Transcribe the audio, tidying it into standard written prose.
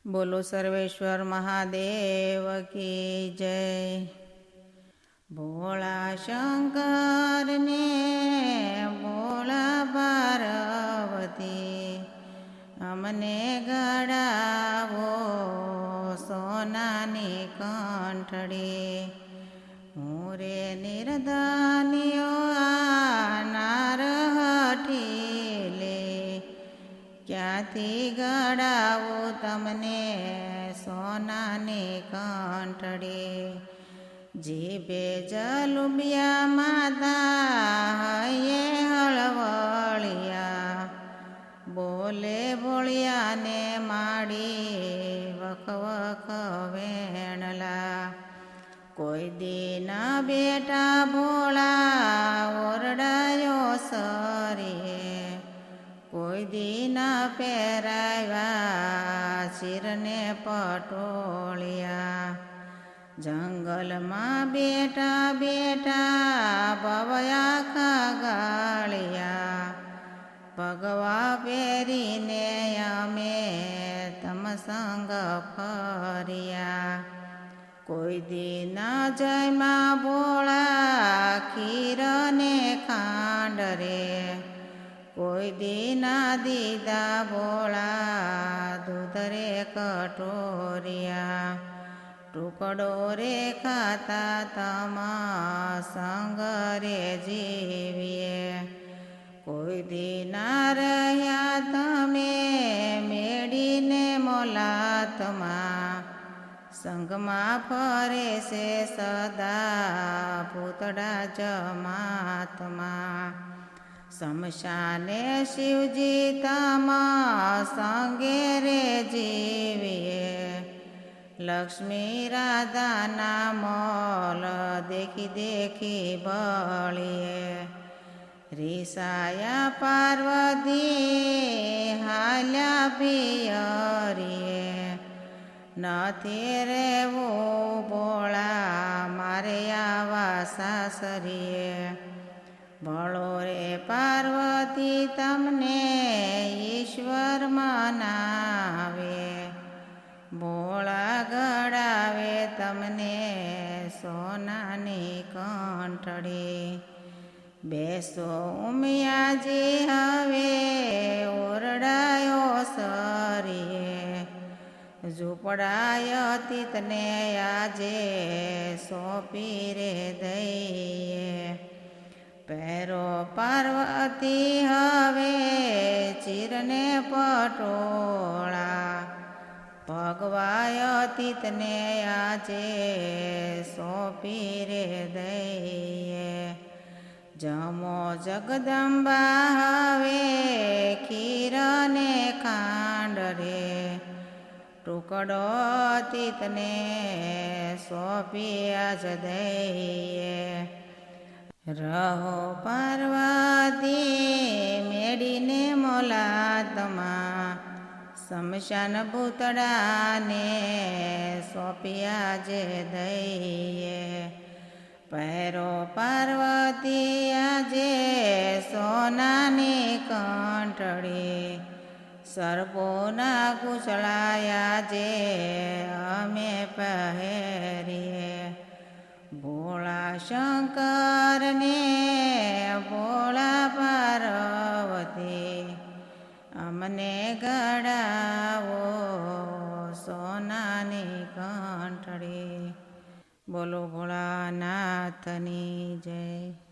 बोलो सर्वेश्वर महादेव की जय। भोला शंकर ने भोला पार्वती अमने गड़ावो सोनानी कंठड़ी। मोरे निर्दानियो नार हठीले क्याथी गड़ावो तमने सोनानी कंठड़ी। जीभे जलुबिया माता ये हळवळिया बोले भोळिया ने माड़ी वख वख वेणला। कोई दिन बेटा भोळा ओरडायो सरीए कोई दिन पेराव्या शिरने पटोळिया। जंगल में बेटा बेटा बवया खगाड़िया भगवा पेरीने अमे तम संग फरिया। कोई दिन जय माँ भोला खीर ने खांड रे कोई दिन दीदा भोला दूध रे कटोरिया। टुकड़ो रे खाता तम संग रे जीविए कोई दिन रह्या तमे मेड़ी ने मोलातमा। संग में फरे से सदा पूतड़ा जमातमा। शमशाने शिवजी तम संगे रे जीविए लक्ष्मी राधा नामोल देखी देखी बलिए। रिसाया पार्वती हाल्या पियरिए नथी रे वो भोळा मारे आवा सासरिए। भलो रे पार्वती तमने ईश्वर मनावे भोळा गड़ावे तमने सोनानी कंठड़ी। बेसो उमियाजी हवे ओरडायो सरीए झूपड़ाय तीतने आजे सोंपी रे दईए। पैरो पार्वती हवे चिरने पटोळा भगवाय तीतने आजे सोंपी रे दईए। जमो जगदम्बा हवे खीर ने खांड रे टुकड़ो तीतने सोंपी आज दईए। रहो पार्वती मेड़ी ने मोलातमा शमशान भूतड़ा ने सोंपिया जे दईए। पैरो पार्वती आजे सोनानी कंठड़ी सर्पोना कुचलाया जे अमे पहेरिए। भोला शंकर ने भोला पार्वती अमने गड़ावो सोनानी कंठड़ी। बोलो भोलानाथनी जय।